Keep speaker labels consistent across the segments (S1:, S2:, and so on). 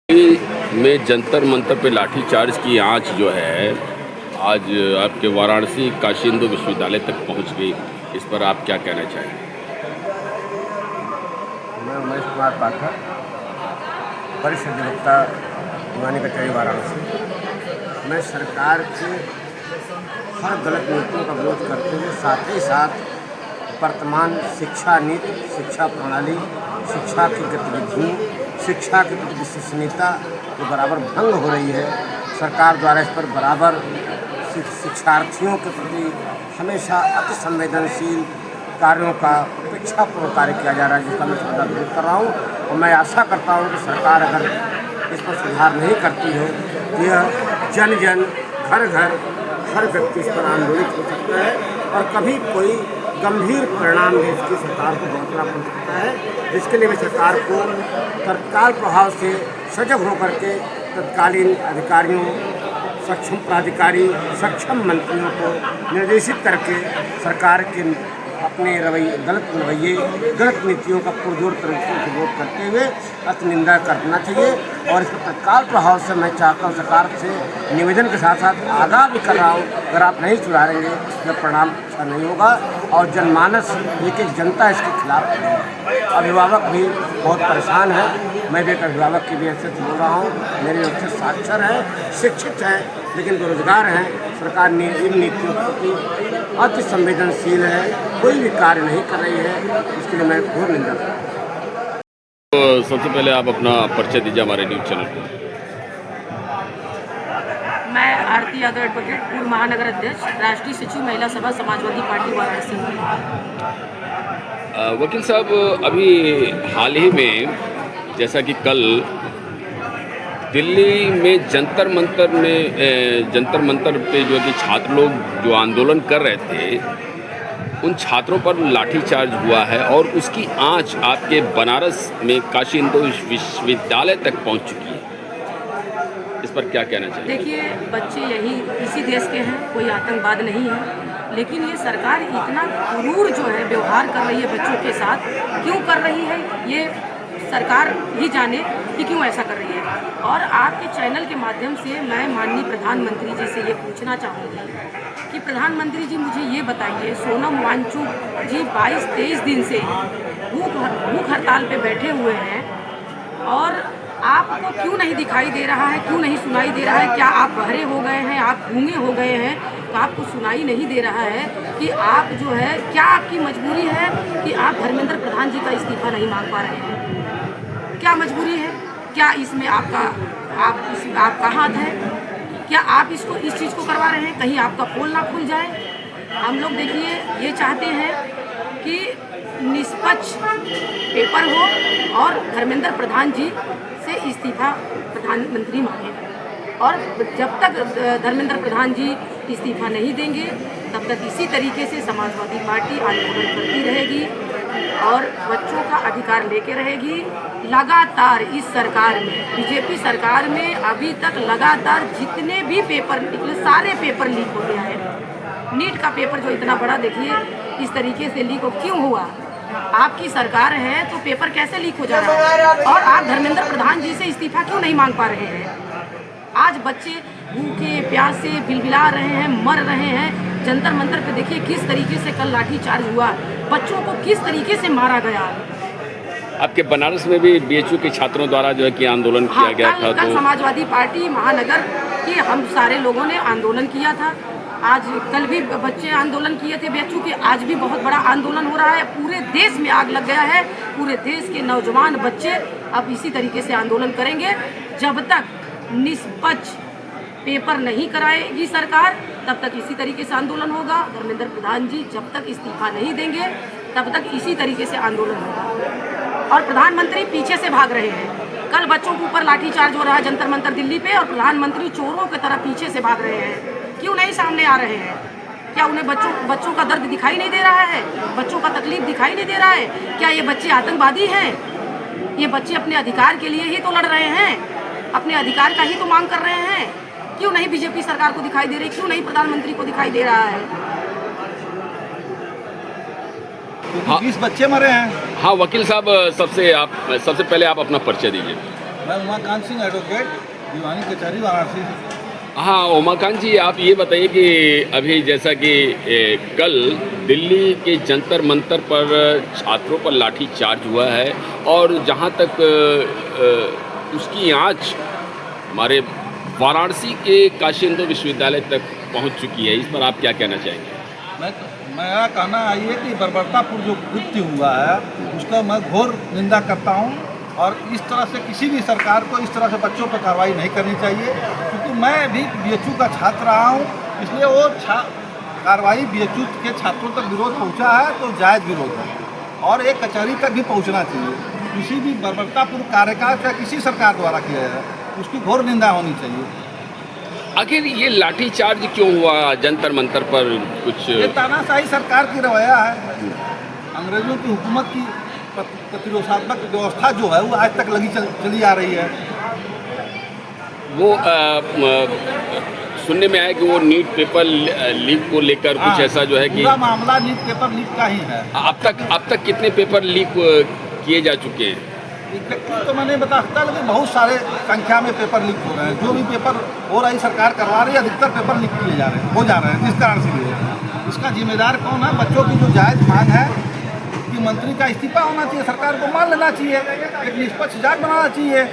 S1: में जंतर मंतर पे लाठीचार्ज की आंच जो है आज आपके वाराणसी काशी हिंदू विश्वविद्यालय तक पहुंच गई। इस पर आप क्या कहना चाहेंगे?
S2: मैं उमेश कुमार पाठक, वरिष्ठ अधिवक्ता दीवानी कचहरी वाराणसी। मैं सरकार के हर गलत नीतियों का विरोध करते हुए साथ ही साथ वर्तमान शिक्षा नीति, शिक्षा प्रणाली, शिक्षा की गतिविधियों, शिक्षा की प्रति विश्वसनीयता जो बराबर भंग हो रही है, सरकार द्वारा इस पर बराबर शिक्षार्थियों के प्रति हमेशा अति संवेदनशील कार्यों का उपेक्षापूर्वक कार्य किया जा रहा है, जिसका मैं सदा विरोध कर रहा हूँ। और मैं आशा करता हूँ कि सरकार अगर इस पर सुधार नहीं करती है तो यह जन जन घर घर हर व्यक्ति इस पर आंदोलित हो सकता है और कभी कोई गंभीर परिणाम भी इसकी सरकार को भुगतना पड़ सकता है, जिसके लिए मैं सरकार को तत्काल प्रभाव से सजग होकर के तत्कालीन अधिकारियों, सक्षम प्राधिकारी, सक्षम मंत्रियों को निर्देशित करके सरकार के अपने गलत रवैये, गलत नीतियों का पुरजोर तरीके से विरोध करते हुए अति निंदा करना चाहिए। और इस पर तत्काल प्रभाव से मैं चाहता हूँ सरकार से निवेदन के साथ साथ आगाह भी कर रहा हूँ, अगर आप नहीं सुधारेंगे तो परिणाम अच्छा नहीं होगा और जनमानस, एक जनता इसके खिलाफ है। अभिभावक भी बहुत परेशान है। मैं भी एक अभिभावक की हैसियत से बोल रहा हूँ। मेरे बच्चे साक्षर हैं, शिक्षित हैं, लेकिन बेरोजगार हैं। सरकार ने इन नीतियों के प्रति अति संवेदनशील है, कोई भी कार्य नहीं कर रही है, इसके लिए मैं घोर निंदा करता हूँ।
S1: तो सबसे पहले आप अपना परिचय दीजिए हमारे न्यूज़ चैनल को।
S3: मैं आरती यादव एडवोकेट, पूर्व महानगर अध्यक्ष, राष्ट्रीय सचिव महिला सभा समाजवादी पार्टी वाराणसी।
S1: वकील साहब, अभी हाल ही में जैसा कि कल दिल्ली में जंतर मंतर पे जो कि छात्र लोग जो आंदोलन कर रहे थे, उन छात्रों पर लाठीचार्ज हुआ है और उसकी आंच आपके बनारस में काशी हिंदू विश्वविद्यालय तक पहुंच चुकी है। इस पर क्या कहना चाहिए?
S3: देखिए, बच्चे इसी देश के हैं, कोई आतंकवाद नहीं है, लेकिन ये सरकार इतना क्रूर जो है व्यवहार कर रही है बच्चों के साथ। क्यों कर रही है ये सरकार ही जाने कि क्यों ऐसा कर रही है। और आपके चैनल के माध्यम से मैं माननीय प्रधानमंत्री जी से ये पूछना चाहूँगी कि प्रधानमंत्री जी मुझे ये बताइए, सोनम वांगचुक जी 22-23 दिन से भूख हड़ताल पे बैठे हुए हैं और आपको क्यों नहीं दिखाई दे रहा है, क्यों नहीं सुनाई दे रहा है? क्या आप बहरे हो गए हैं, आप गूंगे हो गए हैं, तो आपको सुनाई नहीं दे रहा है कि आप जो है, क्या आपकी मजबूरी है कि आप धर्मेंद्र प्रधान जी का इस्तीफा नहीं मांग पा रहे हैं? क्या मजबूरी है? क्या इसमें आपका हाथ है? क्या आप इस चीज़ को करवा रहे हैं? कहीं आपका पोल ना खुल जाए। हम लोग देखिए ये चाहते हैं कि निष्पक्ष पेपर हो और धर्मेंद्र प्रधान जी से इस्तीफा प्रधानमंत्री मांगे। और जब तक धर्मेंद्र प्रधान जी इस्तीफा नहीं देंगे तब तक इसी तरीके से समाजवादी पार्टी आंदोलन करती रहेगी और बच्चों का अधिकार लेके रहेगी। लगातार इस सरकार में, बीजेपी सरकार में अभी तक लगातार जितने भी पेपर निकले सारे पेपर लीक हो गया है। नीट का पेपर जो इतना बड़ा, देखिए इस तरीके से लीक हो क्यों हुआ? आपकी सरकार है तो पेपर कैसे लीक हो जा रहा है? और आप धर्मेंद्र प्रधान जी से इस्तीफा क्यों नहीं मांग पा रहे हैं? आज बच्चे भूखे प्यासे बिलबिला रहे हैं, मर रहे हैं। जंतर मंतर पे देखिए किस तरीके से कल लाठीचार्ज हुआ, बच्चों को किस तरीके से मारा गया।
S1: आपके बनारस में भी बीएचयू के छात्रों द्वारा जो है कि आंदोलन किया गया था।
S3: कल समाजवादी पार्टी महानगर की हम सारे लोगों ने आंदोलन किया था। आज कल भी बच्चे आंदोलन किए थे बीएचयू के। आज भी बहुत बड़ा आंदोलन हो रहा है, पूरे देश में आग लग गया है। पूरे देश के नौजवान बच्चे अब इसी तरीके से आंदोलन करेंगे। जब तक निष्पक्ष पेपर नहीं कराएगी सरकार तब तक इसी तरीके से आंदोलन होगा। धर्मेंद्र प्रधान जी जब तक इस्तीफा नहीं देंगे तब तक इसी तरीके से आंदोलन होगा। और प्रधानमंत्री पीछे से भाग रहे हैं। कल बच्चों के ऊपर लाठीचार्ज हो रहा है जंतर मंतर दिल्ली पे और प्रधानमंत्री चोरों की तरह पीछे से भाग रहे हैं। क्यों नहीं सामने आ रहे हैं? क्या उन्हें बच्चों का दर्द दिखाई नहीं दे रहा है? बच्चों का तकलीफ दिखाई नहीं दे रहा है? क्या ये बच्चे आतंकवादी हैं? ये बच्चे अपने अधिकार के लिए ही तो लड़ रहे हैं, अपने अधिकार का ही तो मांग कर रहे हैं। क्यों नहीं बीजेपी सरकार को दिखाई दे रही? क्यों नहीं प्रधानमंत्री को दिखाई दे रहा है?
S2: 20 बच्चे मरे हैं।
S1: हाँ वकील साहब, सबसे पहले आप अपना परिचय दीजिए।
S4: मैं उमाकांत सिंह, एडवोकेट, दीवानी कचहरी, वाराणसी से।
S1: हाँ, उमाकांत जी, आप ये बताइए कि अभी जैसा कि कल दिल्ली के जंतर मंतर पर छात्रों पर लाठी चार्ज हुआ है और जहाँ तक उसकी आँच हमारे वाराणसी के काशी हिंदू विश्वविद्यालय तक पहुँच चुकी है, इस पर आप क्या कहना चाहेंगे?
S4: मेरा कहना है कि बर्बरतापूर्ण जो कृत्य हुआ है उसका मैं घोर निंदा करता हूँ और इस तरह से किसी भी सरकार को इस तरह से बच्चों पर कार्रवाई नहीं करनी चाहिए, क्योंकि मैं भी बीएचयू का छात्र रहा हूँ, इसलिए वो कार्रवाई बीएचयू के छात्रों तक विरोध पहुँचा है तो जायज़ विरोध है और एक कचहरी तक भी पहुँचना चाहिए। किसी भी बर्बरतापूर्ण कार्य का चाहे किसी सरकार द्वारा किया जाए उसकी घोर निंदा होनी चाहिए।
S1: आखिर ये लाठी चार्ज क्यों हुआ जंतर मंतर पर? कुछ
S4: ये तानाशाही सरकार की रवैया है, अंग्रेजों की हुकूमत की प्रतिरोधात्मक व्यवस्था जो है वो आज तक चली आ रही है।
S1: वो सुनने में आया कि वो नीट पेपर लीक को लेकर कुछ ऐसा जो है कि
S4: पूरा मामला नीट पेपर लीक का ही है।
S1: अब तक कितने पेपर लीक किए जा चुके हैं?
S4: एग्जैक्टली तो मैं नहीं बता सकता, लेकिन बहुत सारे संख्या में पेपर लीक हो रहे हैं। जो भी पेपर हो रही सरकार करवा रही है, अधिकतर पेपर लीक किए जा रहे हैं, हो जा रहे हैं। जिस कारण से भी हो रहा है, इसका जिम्मेदार कौन है? बच्चों की जो जायज़ मांग है कि मंत्री का इस्तीफा होना चाहिए, सरकार को मान लेना चाहिए, एक निष्पक्ष जांच बनाना चाहिए,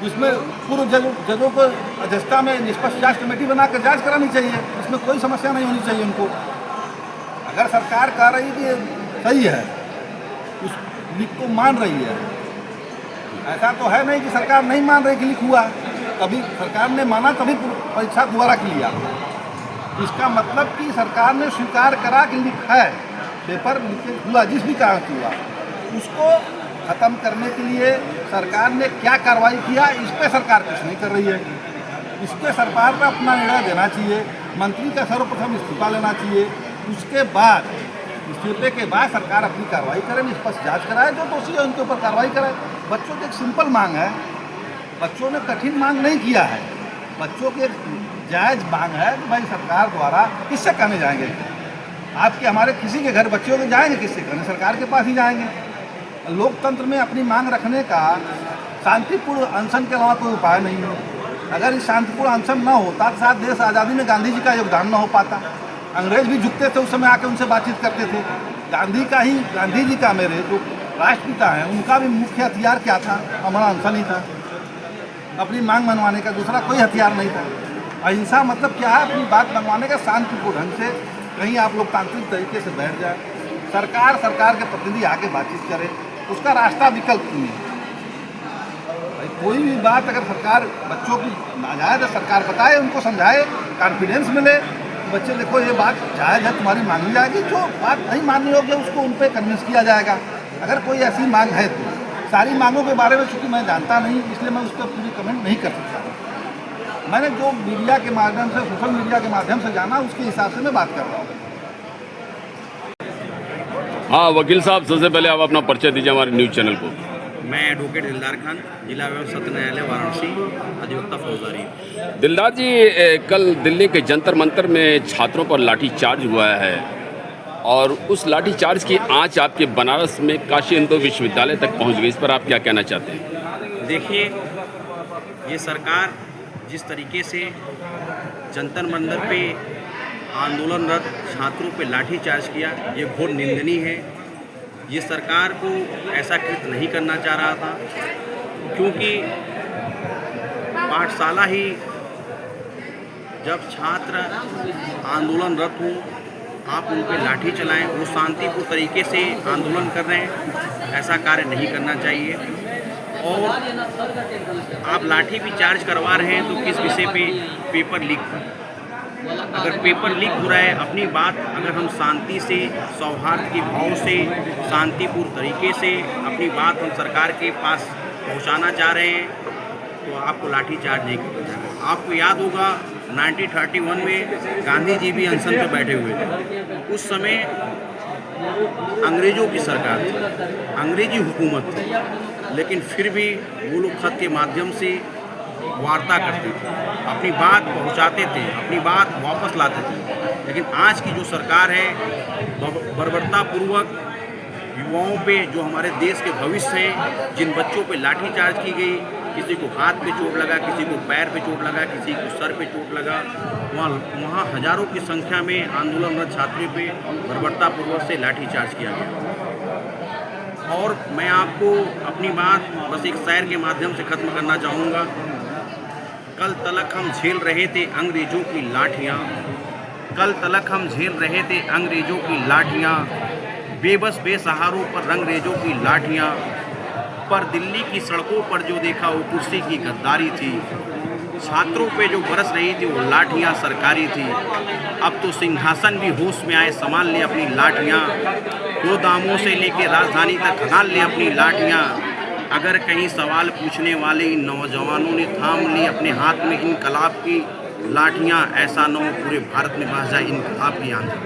S4: उसमें पूर्व जजों को अध्यक्षता में निष्पक्ष जांच कमेटी बनाकर जांच करानी चाहिए, इसमें कोई समस्या नहीं होनी चाहिए उनको। अगर सरकार कह रही कि सही है, उस लीक को मान रही है, ऐसा तो है नहीं कि सरकार नहीं मान रही कि लीक हुआ। कभी सरकार ने माना, कभी परीक्षा दोबारा की लिया। इसका मतलब कि सरकार ने स्वीकार करा कि लीक है, पेपर लीकेज हुआ, जिस भी कारण से हुआ, उसको ख़त्म करने के लिए सरकार ने क्या कार्रवाई किया, इस पर सरकार कुछ नहीं कर रही है। इस पर सरकार को अपना निर्णय देना चाहिए, मंत्री का सर्वप्रथम इस्तीफा लेना चाहिए, उसके बाद इस्तीफे के बाद सरकार अपनी कार्रवाई करे, निष्पक्ष जांच कराए, जो दोषी है उनके ऊपर कार्रवाई कराए। बच्चों की एक सिंपल मांग है, बच्चों ने कठिन मांग नहीं किया है, बच्चों की जायज़ मांग है कि भाई सरकार द्वारा किससे कहने जाएंगे? आपके हमारे किसी के घर बच्चों के जाएंगे किससे कहने? सरकार के पास ही जाएंगे। लोकतंत्र में अपनी मांग रखने का शांतिपूर्ण अनशन के अलावा कोई उपाय नहीं है। अगर इस शांतिपूर्ण अनशन न होता तो शायद देश आज़ादी में गांधी जी का योगदान न हो पाता। अंग्रेज भी झुकते थे उस समय, आके उनसे बातचीत करते थे। गांधी जी का मेरे जो राष्ट्रपिता हैं, उनका भी मुख्य हथियार क्या था? हमारा अनशन ही था, अपनी मांग मनवाने का, दूसरा कोई हथियार नहीं था। अहिंसा मतलब क्या है? अपनी बात मनवाने का शांतिपूर्ण ढंग से, कहीं आप लोकतांत्रिक तरीके से बैठ जाए, सरकार के प्रतिनिधि आके बातचीत करे, उसका रास्ता विकल्प नहीं है। भाई कोई भी बात अगर सरकार बच्चों की नाजायज़ है, सरकार बताए, उनको समझाए, कॉन्फिडेंस मिले, बच्चे देखो ये बात जायज़ है, तुम्हारी मांगी जाएगी, जो बात नहीं माननी होगी उसको उन पर कन्विंस किया जाएगा। अगर कोई ऐसी मांग है तो सारी मांगों के बारे में चूँकि मैं जानता नहीं, इसलिए मैं उस पर पूरी कमेंट नहीं कर सकता। मैंने जो मीडिया के माध्यम से, सोशल मीडिया के माध्यम से जाना, उसके हिसाब से मैं बात कर रहा हूँ।
S1: हाँ वकील साहब, सबसे पहले आप अपना परिचय दीजिए हमारे न्यूज़ चैनल को।
S5: मैं एडवोकेट दिलदार खान, जिला एवं सत्र न्यायालय वाराणसी, अधिवक्ता फौजदारी।
S1: दिलदार जी, कल दिल्ली के जंतर मंतर में छात्रों पर लाठी चार्ज हुआ है और उस लाठी चार्ज की आंच आपके बनारस में काशी हिंदू विश्वविद्यालय तक पहुंच गई, इस पर आप क्या कहना चाहते हैं?
S5: देखिए, ये सरकार जिस तरीके से जंतर मंतर पे आंदोलनरत छात्रों पे लाठी चार्ज किया, ये घोर निंदनीय है। ये सरकार को ऐसा कृत्य नहीं करना चाह रहा था, क्योंकि पाठशाला ही जब छात्र आंदोलनरत हों, आप उन पर लाठी चलाएं, वो शांतिपूर्ण तरीके से आंदोलन कर रहे हैं, ऐसा कार्य नहीं करना चाहिए। और आप लाठी भी चार्ज करवा रहे हैं तो किस विषय पे? पेपर लीक पर। अगर पेपर लीक हो रहा है, अपनी बात अगर हम शांति से, सौहार्द के भाव से, शांतिपूर्ण तरीके से अपनी बात हम सरकार के पास पहुंचाना चाह रहे हैं, तो आपको लाठी चार्ज नहीं किया जाएगा। आपको याद होगा 1931 में गांधी जी भी अनशन पर बैठे हुए थे। उस समय अंग्रेज़ों की सरकार थी, अंग्रेजी हुकूमत थी, लेकिन फिर भी वो लोग खत के माध्यम से वार्ता करते थे, अपनी बात पहुंचाते थे, अपनी बात वापस लाते थे। लेकिन आज की जो सरकार है, बर्बरतापूर्वक युवाओं पे, जो हमारे देश के भविष्य हैं, जिन बच्चों पे लाठीचार्ज की गई, किसी को हाथ पे चोट लगा, किसी को पैर पे चोट लगा, किसी को सर पे चोट लगा। वहाँ हजारों की संख्या में आंदोलनरत छात्रों पे बर्बरतापूर्वक से लाठीचार्ज किया गया। और मैं आपको अपनी बात बस एक शायर के माध्यम से ख़त्म करना चाहूँगा। कल तलक हम झेल रहे थे अंग्रेज़ों की लाठियाँ, कल तलक हम झेल रहे थे अंग्रेज़ों की लाठियाँ, बेबस बेसहारों पर रंगरेजों की लाठियाँ, पर दिल्ली की सड़कों पर जो देखा वो कुर्सी की गद्दारी थी। छात्रों पे जो बरस रही थी वो लाठियाँ सरकारी थी। अब तो सिंहासन भी होश में आए, संभाल ले अपनी लाठियाँ, गोदामों से लेके राजधानी तक खंगाल ले अपनी लाठियाँ। अगर कहीं सवाल पूछने वाले इन नौजवानों ने थाम ली अपने हाथ में इनकलाब की लाठियाँ, ऐसा न हो पूरे भारत में बह जाए इनकलाब की आंधी।